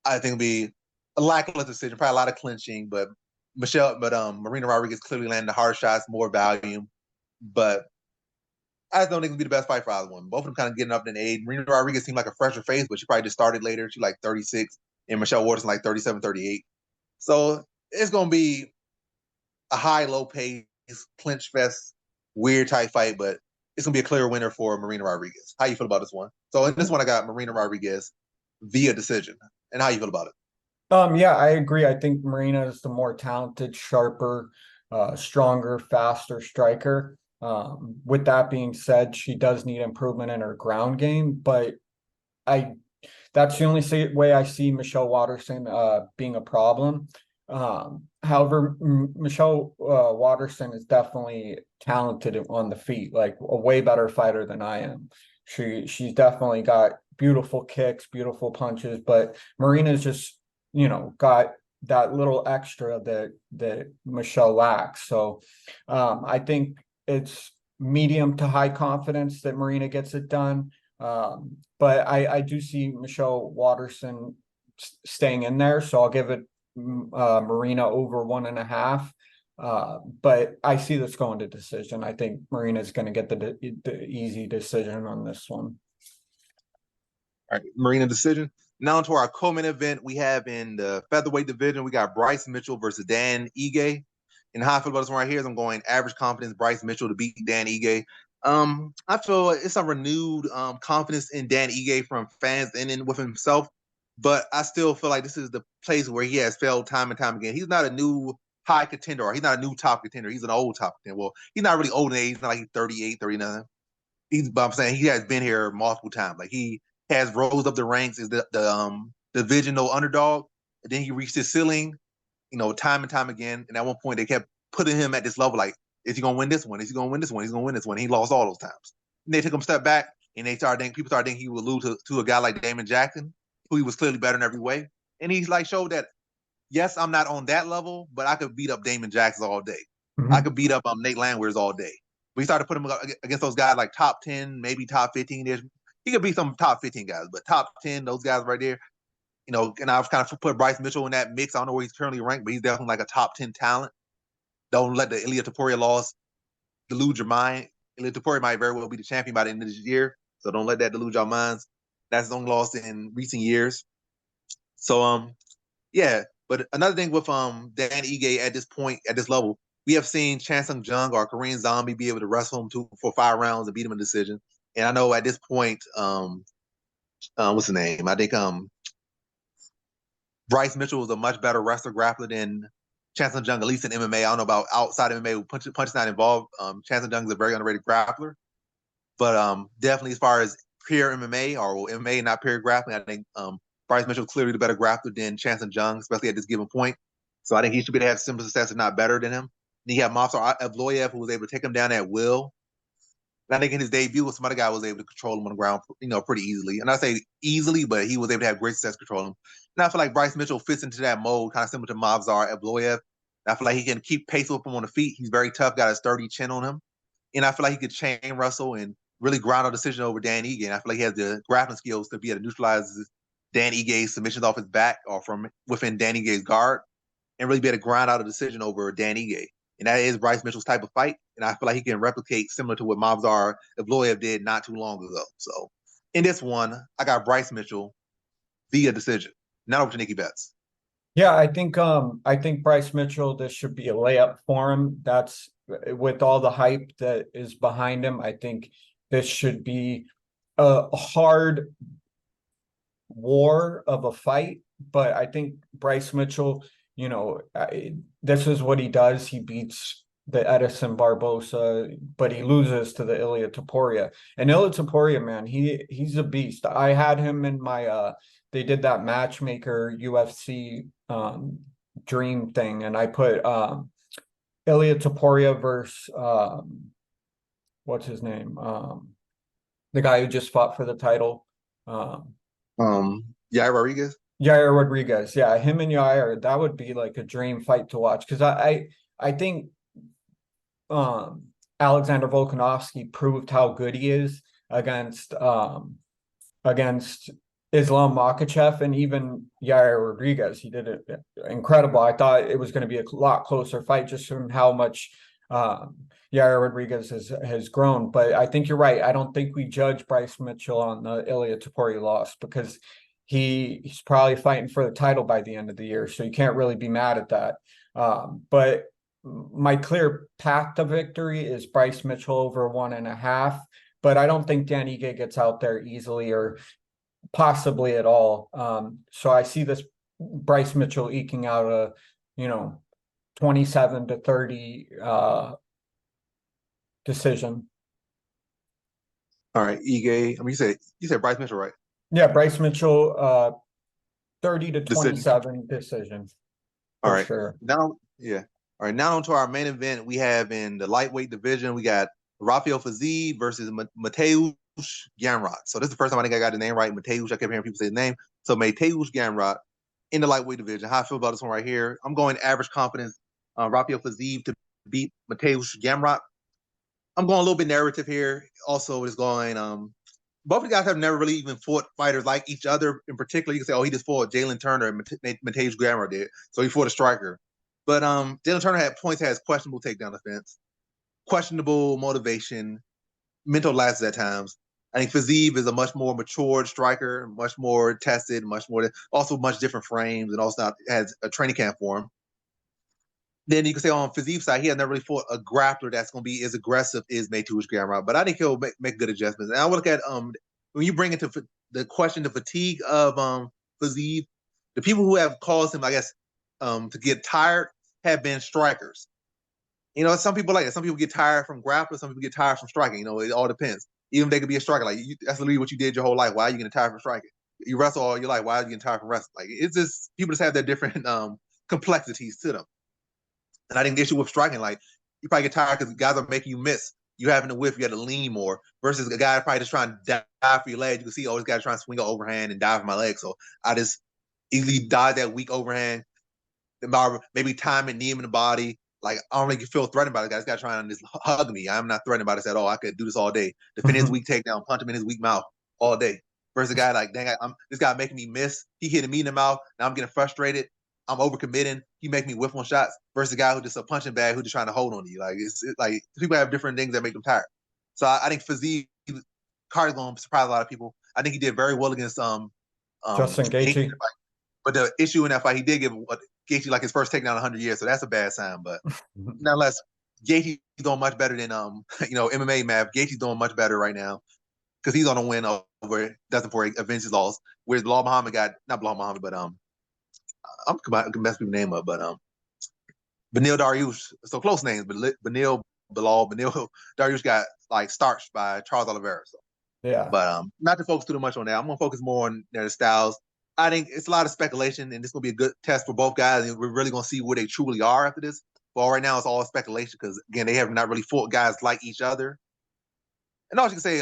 I think it'll be a lackluster decision, probably a lot of clinching. But Marina Rodriguez clearly landing the hard shots, more volume. But I just don't think it'll be the best fight for either one. Both of them kind of getting up in age. Marina Rodriguez seemed like a fresher face, but she probably just started later. She's like 36, and Michelle Waterson like 37, 38. So it's gonna be a high, low pace, clinch fest, weird type fight, but it's gonna be a clear winner for Marina Rodriguez. How you feel about this one? So in this one, I got Marina Rodriguez via decision. And how you feel about it? Yeah, I agree. I think Marina is the more talented, sharper, stronger, faster striker. With that being said, she does need improvement in her ground game, but that's the only way I see Michelle Waterson being a problem. However, Michelle Waterson is definitely talented on the feet, like a way better fighter than I am. She's definitely got beautiful kicks, beautiful punches, but Marina's just, got that little extra that Michelle lacks. So I think it's medium to high confidence that Marina gets it done. But I do see Michelle Waterson staying in there, so I'll give it Marina over 1.5. But I see this going to decision. I think Marina's going to get the easy decision on this one. All right, Marina decision. Now into our co-main event, we have in the featherweight division, we got Bryce Mitchell versus Dan Ige. And how I feel about this one right here is I'm going average confidence Bryce Mitchell to beat Dan Ige. I feel it's a renewed confidence in Dan Ige from fans and in with himself, but I still feel like this is the place where he has failed time and time again. He's not a new high contender, or he's not a new top contender. He's an old top contender. Well, he's not really old in age. He's not like he's 38, 39. But I'm saying he has been here multiple times. Like he has rose up the ranks as the divisional underdog, and then he reached his ceiling, time and time again. And at one point, they kept putting him at this level, like, is he going to win this one? Is he going to win this one? He's going to win this one. He lost all those times. And they took him a step back, and people started thinking he would lose to a guy like Damon Jackson, who he was clearly better in every way. And he's like showed that, yes, I'm not on that level, but I could beat up Damon Jackson all day. I could beat up Nate Landwehr's all day. We started putting him against those guys like top 10, maybe top 15. He could beat some top 15 guys, but top 10, those guys right there, and I've kind of put Bryce Mitchell in that mix. I don't know where he's currently ranked, but he's definitely like a top 10 talent. Don't let the Ilia Topuria loss delude your mind. Ilia Topuria might very well be the champion by the end of this year, so don't let that delude your minds. That's his only loss in recent years. So, yeah. But another thing with Dan Ige at this point, at this level, we have seen Chan Sung Jung or Korean Zombie be able to wrestle him for 5 rounds and beat him in a decision. And I know at this point, what's the name? I think Bryce Mitchell was a much better wrestler grappler than Chan Sung Jung, at least in MMA. I don't know about outside MMA, punch not involved. Chan Sung Jung is a very underrated grappler. But definitely as far as pure MMA or MMA, not pure grappling, I think Bryce Mitchell clearly the better grappler than Chan Sung Jung, especially at this given point. So I think he should be able to have similar success, if not better than him. Then you have Movsar Evloev, who was able to take him down at will. And I think in his debut, some other guy was able to control him on the ground, pretty easily. And I say easily, but he was able to have great success controlling him. And I feel like Bryce Mitchell fits into that mold, kind of similar to Movsar Evloev. I feel like he can keep pace with him on the feet. He's very tough, got a sturdy chin on him. And I feel like he could chain wrestle and really ground a decision over Dan Ige. And I feel like he has the grappling skills to be able to neutralize Dan Ige's submissions off his back or from within Dan Ige's guard and really be able to grind out a decision over Dan Ige. And that is Bryce Mitchell's type of fight. And I feel like he can replicate similar to what Movsar Evloev did not too long ago. So in this one, I got Bryce Mitchell via decision. Now over to NickyBets. Yeah, I think Bryce Mitchell, this should be a layup for him. That's with all the hype that is behind him. I think this should be a hard war of a fight, but I think Bryce Mitchell, this is what he does. He beats the Edison Barbosa, but he loses to the Ilia Topuria. And Ilia Topuria, man, he's a beast. I had him in my they did that matchmaker UFC dream thing, and I put Ilia Topuria versus what's his name? The guy who just fought for the title. Yair Rodriguez. Yair Rodriguez. Yeah, him and Yair, that would be like a dream fight to watch. Because I think Alexander Volkanovski proved how good he is against Islam Makhachev, and even Yair Rodriguez. He did it incredible. I thought it was going to be a lot closer fight just from how much Yair Rodriguez has grown. But I think you're right. I don't think we judge Bryce Mitchell on the Ilia Topuria loss because he's probably fighting for the title by the end of the year. So you can't really be mad at that. But my clear path to victory is Bryce Mitchell over 1.5. But I don't think Dan Ige gets out there easily or possibly at all. So I see this Bryce Mitchell eking out a 27-30 decision. All right, Ige. I mean, you said Bryce Mitchell, right? Yeah, Bryce Mitchell, 30-27 decision. All right. Sure. Now, yeah. All right. Now on to our main event. We have in the lightweight division, we got Rafael Fiziev versus Mateusz Gamrot. So this is the first time I think I got the name right. Mateusz. I kept hearing people say the name. So Mateusz Gamrot in the lightweight division. How I feel about this one right here. I'm going average confidence. Rafael Fiziev to beat Mateusz Gamrot. I'm going a little bit narrative here. Also, is going. Both of the guys have never really even fought fighters like each other. In particular, you can say, "Oh, he just fought Jalen Turner and Mateusz Gamrot did." So he fought a striker. But Jalen Turner has questionable takedown defense, questionable motivation, mental lapses at times. I think Fiziev is a much more matured striker, much more tested, also much different frames, and also has a training camp for him. Then you can say on Fiziev's side, he has never really fought a grappler that's going to be as aggressive as Mateusz Gamrot, but I think he'll make good adjustments. And I would look at when you bring into the question the fatigue of Fiziev, the people who have caused him, I guess, to get tired have been strikers. You know, some people like that. Some people get tired from grappling. Some people get tired from striking. You know, it all depends. Even if they could be a striker, like that's literally what you did your whole life. Why are you getting tired from striking? You wrestle all your life. Why are you getting tired from wrestling? Like it's just people just have their different complexities to them. And I think the issue with striking, like you probably get tired because guys are making you miss. You having to whiff, you got to lean more versus a guy probably just trying to dive for your leg. You can see, oh, this guy's trying to swing an overhand and dive for my leg. So I just easily dive that weak overhand, maybe time and knee him in the body. Like I don't really feel threatened by the guy. This guy trying to just hug me. I'm not threatened by this at all. I could do this all day. Defend his weak takedown, punch him in his weak mouth all day. Versus a guy like, dang, this guy making me miss. He hitting me in the mouth. Now I'm getting frustrated. I'm overcommitting. He make me whiff on shots. Versus a guy who just a punching bag who just trying to hold on you. Like it's like people have different things that make them tired. So I think Fiziev, Carter's going to surprise a lot of people. I think he did very well against Justin Gaethje. But the issue in that fight, he did give Gaethje like his first takedown in 100 years, so that's a bad sign. But nonetheless, Gaethje's doing much better than MMA math. Gaethje's doing much better right now because he's on a win over Dustin Poirier, avenge his loss. Whereas Bilal Muhammad got not Bilal Muhammad, but I'm gonna mess people's name up, but Benil Dariush. So close names, but Benil Dariush got like starched by Charles Oliveira. So. Yeah, but not to focus too much on that. I'm gonna focus more on their styles. I think it's a lot of speculation, and this is going to be a good test for both guys. And we're really going to see where they truly are after this. But right now, it's all speculation because, again, they have not really fought guys like each other. And also, you can say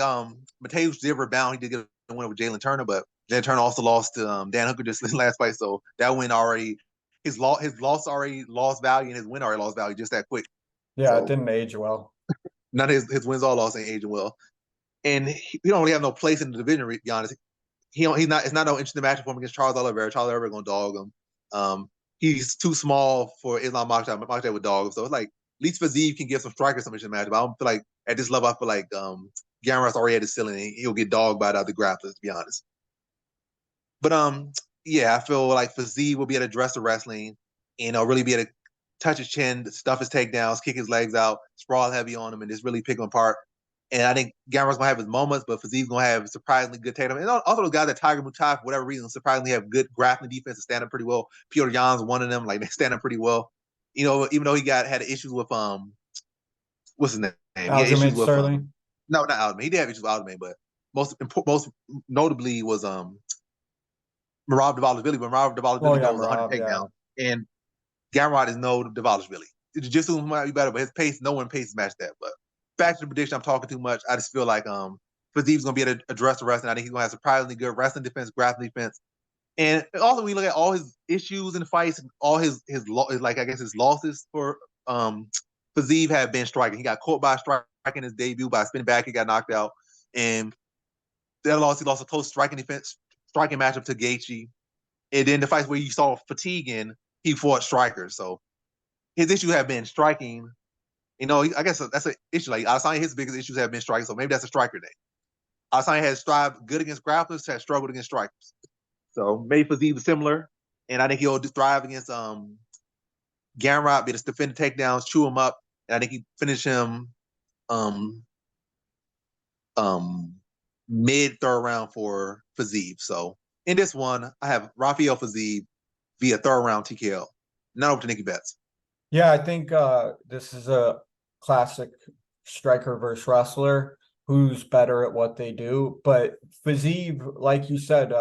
Mateusz did rebound. He did get a win with Jalen Turner, but Jalen Turner also lost to Dan Hooker just in last fight. So that win already, his loss already lost value, and his win already lost value just that quick. Yeah, so, it didn't age well. None of his wins all lost ain't aging well. And he don't really have no place in the division, to be honest. It's not no interesting matchup for him against Charles Oliveira. Charles Oliveira gonna dog him. He's too small for Islam Makhachev. Makhachev would dog him. So it's like at least Fiziev can give some strikers some interesting matchup. I don't feel like at this level. I feel like Gamrot's already at his ceiling. And he'll get dogged by the other grapplers, to be honest. But yeah, I feel like Fiziev will be able to address the wrestling and really be able to touch his chin, stuff his takedowns, kick his legs out, sprawl heavy on him, and just really pick him apart. And I think Gamrot's gonna have his moments, but Fiziev's gonna have surprisingly good takedown. And also those guys that Tiger Muay, for whatever reason, surprisingly have good grappling defense and stand up pretty well. Petr Yan's one of them, like they stand up pretty well. You know, even though he had issues with what's his name? Aljamain Sterling. No, not Aljamain. He did have issues with Aljamain, but most notably was Merab Dvalishvili. But Merab Dvalishvili goes 100 takedowns, and Gamrot is no Dvalishvili. Jiu-jitsu might be better, but his pace, no one pace match that. But back to the prediction, I'm talking too much. I just feel like Fiziev's gonna be able to address the wrestling. I think he's gonna have surprisingly good wrestling defense, grappling defense, and also when you look at all his issues in the fights, and all his like I guess his losses for Fiziev have been striking. He got caught by a strike in his debut by a spinning back. He got knocked out, and that loss he lost a close striking matchup to Gaethje, and then the fights where you saw fatigue in, he fought strikers. So his issues have been striking. You know, I guess that's an issue. Like Adesanya, his biggest issues have been striking, so maybe that's a striker day. Adesanya has strived good against grapplers, has struggled against strikers. So maybe Fiziev is similar, and I think he'll thrive against Gamrot, be able to defend the takedowns, chew him up, and I think he finish him mid third round for Fiziev. So in this one, I have Rafael Fiziev via third round TKO. Now over to NickyBets. Yeah, I think this is a classic striker versus wrestler who's better at what they do. But Fiziev, like you said,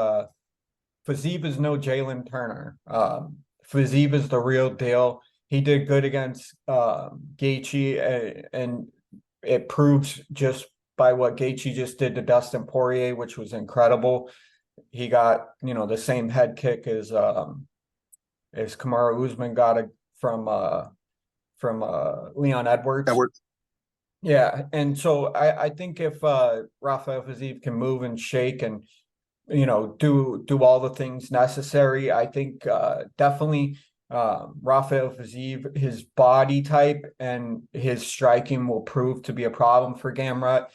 Fiziev is no Jalen Turner. Fiziev is the real deal. He did good against Gaethje, and it proves just by what Gaethje just did to Dustin Poirier, which was incredible. He got, the same head kick as Kamaru Usman got from Leon Edwards. Yeah, and so I think if Rafael Fiziev can move and shake and do all the things necessary, I think definitely Rafael Fiziev, his body type and his striking will prove to be a problem for Gamrot.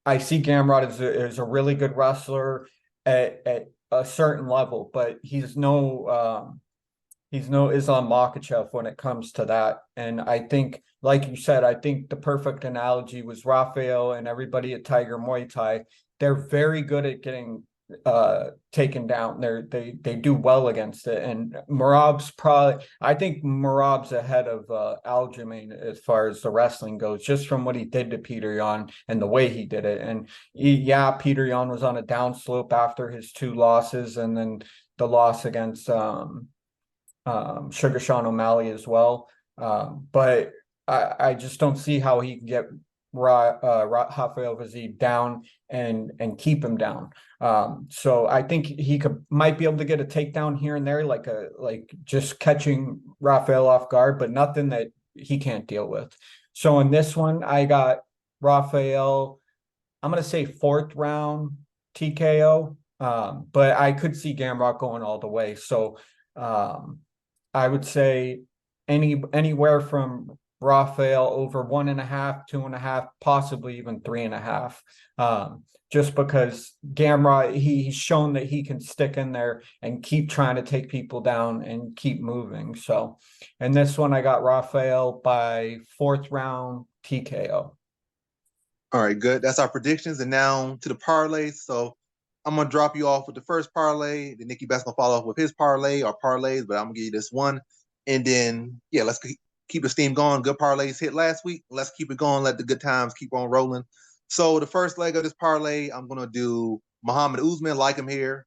I see Gamrot as a really good wrestler at a certain level, but he's no He's no Islam Makhachev when it comes to that. And I think, like you said, I think the perfect analogy was Rafael and everybody at Tiger Muay Thai. They're very good at getting taken down. They do well against it. And Merab's probably, I think Merab's ahead of Aljamain as far as the wrestling goes, just from what he did to Peter Yan and the way he did it. And yeah, Peter Yan was on a downslope after his 2 losses, and then the loss against Sugar Sean O'Malley as well. But I just don't see how he can get Rafael Fiziev down and keep him down. So I think he might be able to get a takedown here and there, like just catching Rafael off guard, but nothing that he can't deal with. So in this one, I got Rafael, I'm gonna say 4th round TKO. But I could see Gamrot going all the way. So I would say anywhere from Rafael over 1.5, 2.5, possibly even 3.5. Just because Gamrot, he's shown that he can stick in there and keep trying to take people down and keep moving. So in this one, I got Rafael by 4th round TKO. All right, good. That's our predictions. And now to the parlays. So I'm gonna drop you off with the first parlay. Then NickyBets gonna follow up with his parlay or parlays, but I'm gonna give you this one. And then yeah, let's keep the steam going. Good parlays hit last week. Let's keep it going. Let the good times keep on rolling. So the first leg of this parlay, I'm gonna do Muhammad Usman. Like him here.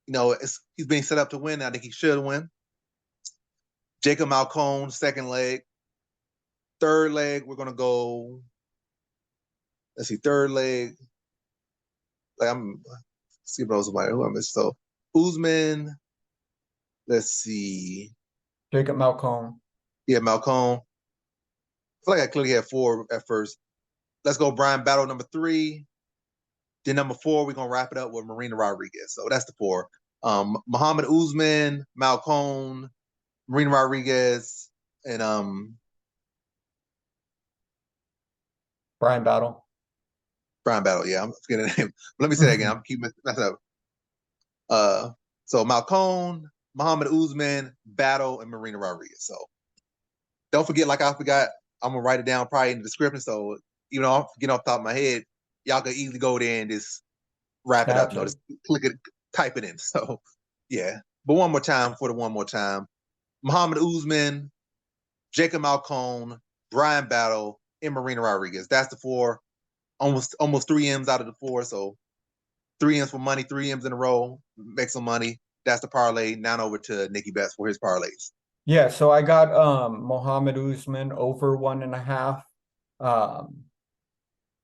You know, he's being set up to win. I think he should win. Jacob Malkoun, second leg. Third leg, we're gonna go. Let's see, third leg. Like I'm see if I was who I missed. So Usman. Let's see. Jacob Malkoun. Yeah, Malkoun. I feel like I clearly had 4 at first. Let's go Brian Battle number 3. Then number 4, we're gonna wrap it up with Marina Rodriguez. So that's the 4. Muhammad Usman, Malkoun, Marina Rodriguez, and Brian Battle. Brian Battle. Yeah, I'm forgetting the name. Let me say that again. I'm keeping messing up. So Malkoun, Muhammad Usman, Battle, and Marina Rodriguez. So don't forget, like I forgot, I'm gonna write it down probably in the description. So even though I'm getting off the top of my head, y'all can easily go there and just wrap it up. You know, just click it, type it in. So yeah. But one more time for the one more time. Muhammad Usman, Jacob Malkoun, Brian Battle, and Marina Rodriguez. That's the 4. Almost 3 M's out of the 4. So 3 M's for money, 3 M's in a row, make some money. That's the parlay. Now over to NickyBets for his parlays. Yeah, so I got Muhammad Usman over 1.5.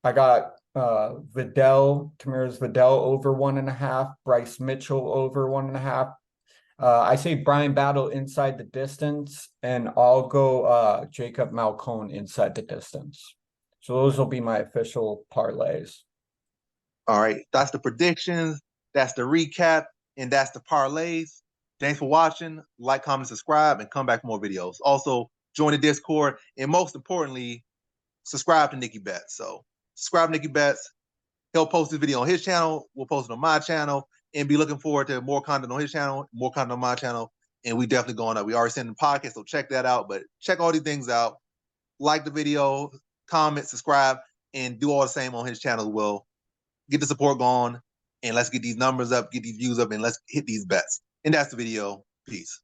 I got Vidal, Tamira's Vidal over 1.5, Bryce Mitchell over 1.5. I say Brian Battle inside the distance, and I'll go Jacob Malkoun inside the distance. So those will be my official parlays. All right, that's the predictions, that's the recap, and that's the parlays. Thanks for watching. Like, comment, subscribe, and come back for more videos. Also, join the Discord, and most importantly, subscribe to NickyBets. So subscribe to NickyBets. He'll post this video on his channel. We'll post it on my channel, and be looking forward to more content on his channel, more content on my channel, and we definitely going up. We already sent the podcast, so check that out. But check all these things out. Like the video, comment, subscribe, and do all the same on his channel as well. Get the support going, and let's get these numbers up, get these views up, and let's hit these bets. And that's the video. Peace.